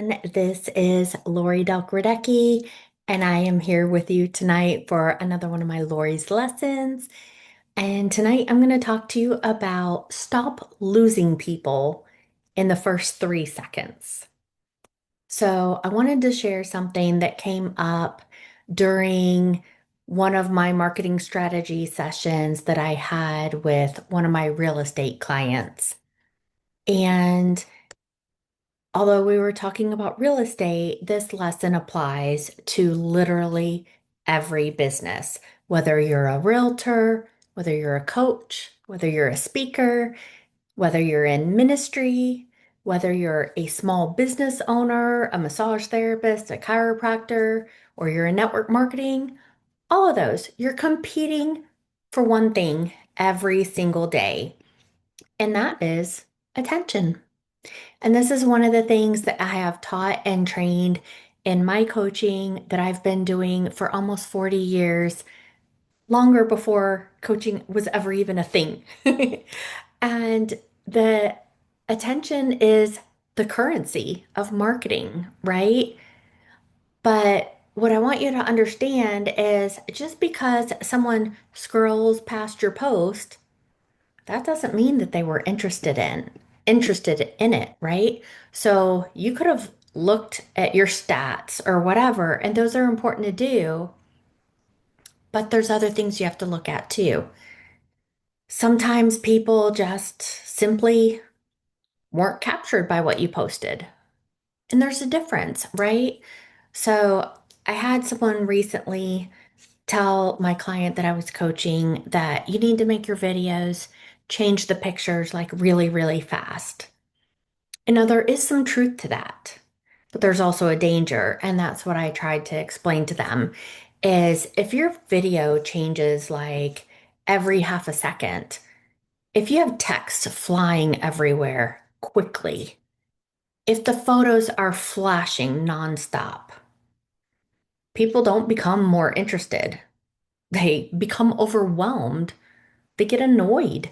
everyone. This is Laurie Delk Radecki, and I am here with you tonight for another one of my Laurie's lessons. And tonight I'm going to talk to you about stop losing people in the first 3 seconds. So I wanted to share something that came up during one of my marketing strategy sessions that I had with one of my real estate clients. And although we were talking about real estate, this lesson applies to literally every business, whether you're a realtor, whether you're a coach, whether you're a speaker, whether you're in ministry, whether you're a small business owner, a massage therapist, a chiropractor, or you're in network marketing, all of those, you're competing for one thing every single day, and that is attention. And this is one of the things that I have taught and trained in my coaching that I've been doing for almost 40 years, longer before coaching was ever even a thing. And the attention is the currency of marketing, right? But what I want you to understand is just because someone scrolls past your post, that doesn't mean that they were interested in it, right? So you could have looked at your stats or whatever, and those are important to do, but there's other things you have to look at too. Sometimes people just simply weren't captured by what you posted. And there's a difference, right? So I had someone recently tell my client that I was coaching that you need to make your videos, change the pictures like really, really fast. And now there is some truth to that, but there's also a danger. And that's what I tried to explain to them is if your video changes like every half a second, if you have text flying everywhere quickly, if the photos are flashing nonstop, people don't become more interested. They become overwhelmed. They get annoyed.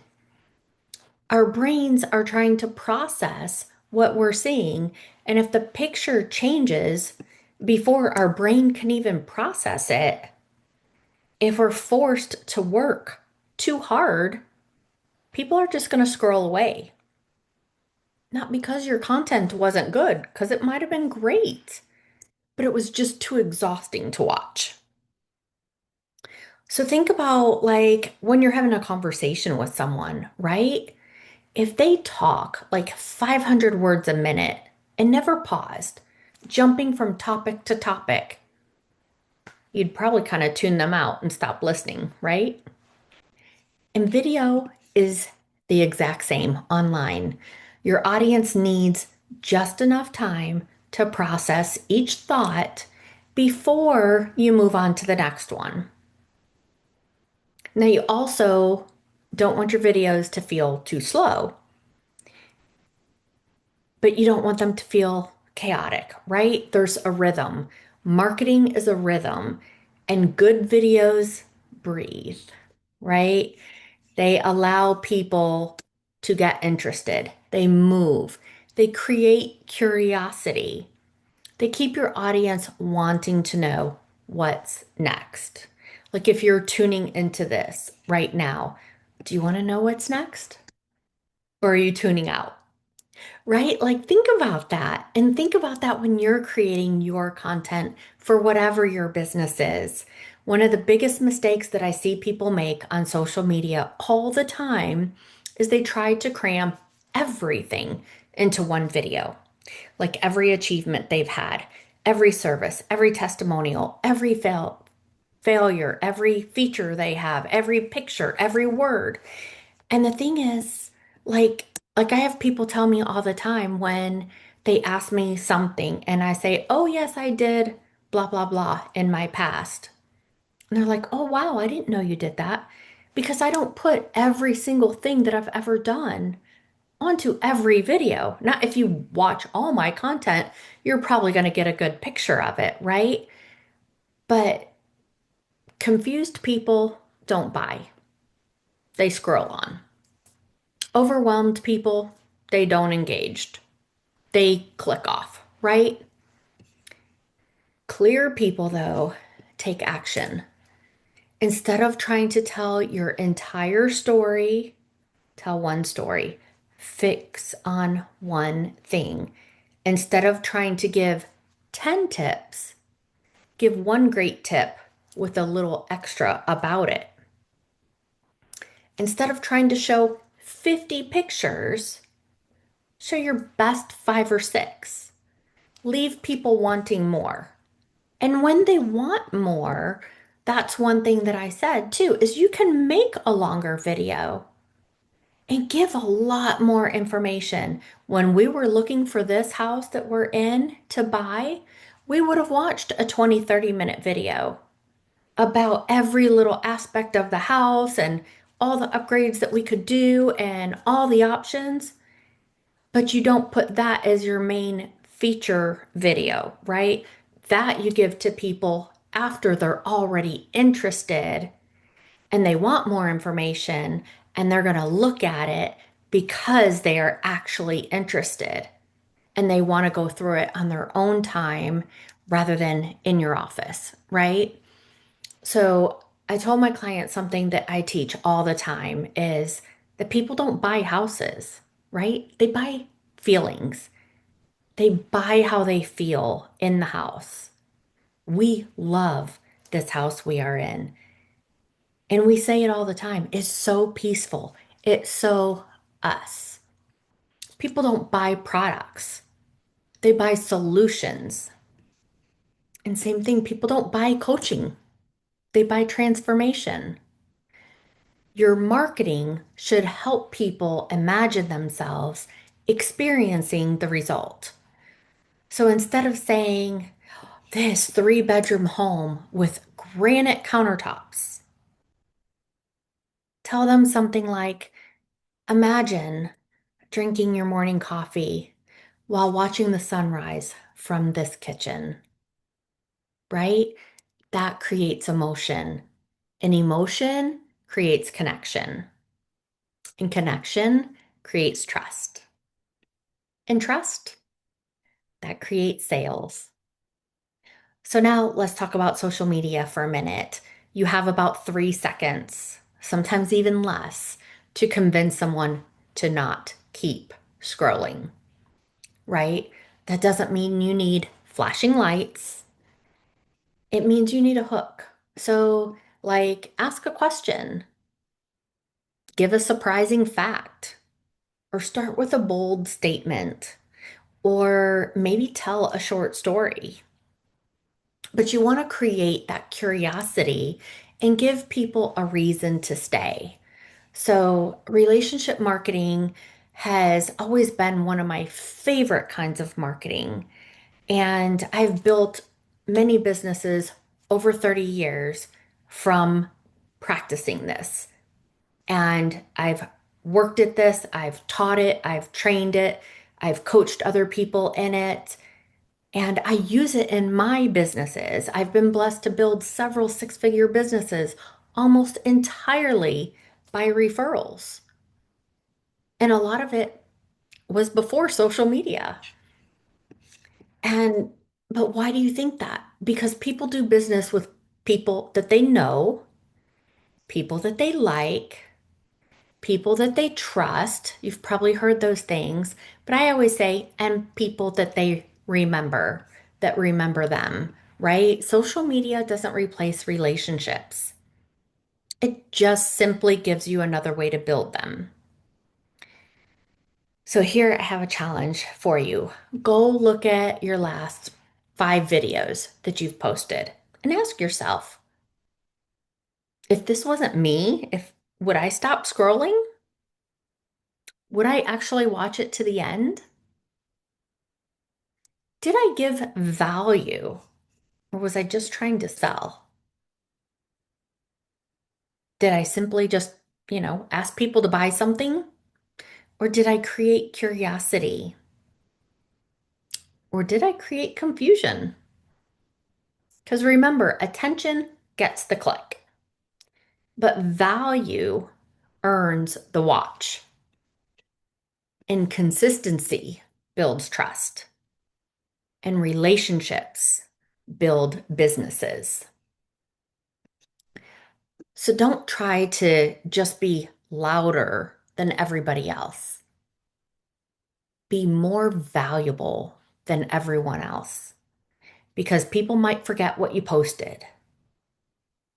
Our brains are trying to process what we're seeing. And if the picture changes before our brain can even process it, if we're forced to work too hard, people are just going to scroll away. Not because your content wasn't good, because it might have been great, but it was just too exhausting to watch. So think about like when you're having a conversation with someone, right? If they talk like 500 words a minute and never paused, jumping from topic to topic, you'd probably kind of tune them out and stop listening, right? And video is the exact same online. Your audience needs just enough time to process each thought before you move on to the next one. Now, you also don't want your videos to feel too slow, but you don't want them to feel chaotic, right? There's a rhythm. Marketing is a rhythm, and good videos breathe, right? They allow people to get interested, they move, they create curiosity, they keep your audience wanting to know what's next. Like if you're tuning into this right now, do you want to know what's next? Or are you tuning out? Right? Like, think about that. And think about that when you're creating your content for whatever your business is. One of the biggest mistakes that I see people make on social media all the time is they try to cram everything into one video. Like every achievement they've had, every service, every testimonial, every failure, every feature they have, every picture, every word. And the thing is, like I have people tell me all the time when they ask me something and I say, "Oh, yes, I did blah blah blah in my past." And they're like, "Oh, wow, I didn't know you did that." Because I don't put every single thing that I've ever done onto every video. Now, if you watch all my content, you're probably going to get a good picture of it, right? But confused people don't buy. They scroll on. Overwhelmed people, they don't engage. They click off, right? Clear people, though, take action. Instead of trying to tell your entire story, tell one story. Fix on one thing. Instead of trying to give 10 tips, give one great tip with a little extra about it. Instead of trying to show 50 pictures, show your best five or six. Leave people wanting more. And when they want more, that's one thing that I said too, is you can make a longer video and give a lot more information. When we were looking for this house that we're in to buy, we would have watched a 20, 30-minute video about every little aspect of the house and all the upgrades that we could do and all the options. But you don't put that as your main feature video, right? That you give to people after they're already interested and they want more information and they're going to look at it because they are actually interested and they want to go through it on their own time rather than in your office, right? So I told my clients something that I teach all the time is that people don't buy houses, right? They buy feelings. They buy how they feel in the house. We love this house we are in. And we say it all the time. It's so peaceful. It's so us. People don't buy products. They buy solutions. And same thing, people don't buy coaching. They buy transformation. Your marketing should help people imagine themselves experiencing the result. So instead of saying, this three-bedroom home with granite countertops, tell them something like, imagine drinking your morning coffee while watching the sunrise from this kitchen, right? That creates emotion. And emotion creates connection. And connection creates trust. And trust, that creates sales. So now let's talk about social media for a minute. You have about 3 seconds, sometimes even less, to convince someone to not keep scrolling, right? That doesn't mean you need flashing lights. It means you need a hook. So, like, ask a question, give a surprising fact, or start with a bold statement, or maybe tell a short story. But you want to create that curiosity and give people a reason to stay. So, relationship marketing has always been one of my favorite kinds of marketing. And I've built many businesses over 30 years from practicing this. And I've worked at this, I've taught it, I've trained it, I've coached other people in it. And I use it in my businesses. I've been blessed to build several six-figure businesses almost entirely by referrals. And a lot of it was before social media. And, but why do you think that? Because people do business with people that they know, people that they like, people that they trust. You've probably heard those things, but I always say, and people that remember them, right? Social media doesn't replace relationships. It just simply gives you another way to build them. So here I have a challenge for you. Go look at your last 5 videos that you've posted and ask yourself, if this wasn't me, if would I stop scrolling? Would I actually watch it to the end? Did I give value or was I just trying to sell? Did I simply just, ask people to buy something? Or did I create curiosity? Or did I create confusion? Because remember, attention gets the click, but value earns the watch. And consistency builds trust. And relationships build businesses. So don't try to just be louder than everybody else. Be more valuable than everyone else because people might forget what you posted,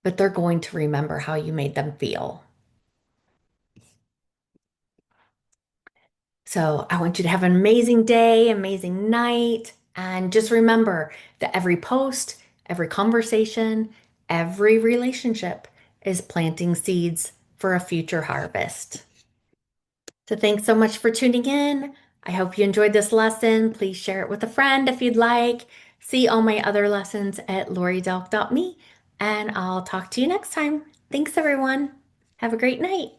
but they're going to remember how you made them feel. So I want you to have an amazing day, amazing night, and just remember that every post, every conversation, every relationship is planting seeds for a future harvest. So thanks so much for tuning in. I hope you enjoyed this lesson. Please share it with a friend if you'd like. See all my other lessons at lauriedelk.me, and I'll talk to you next time. Thanks, everyone. Have a great night.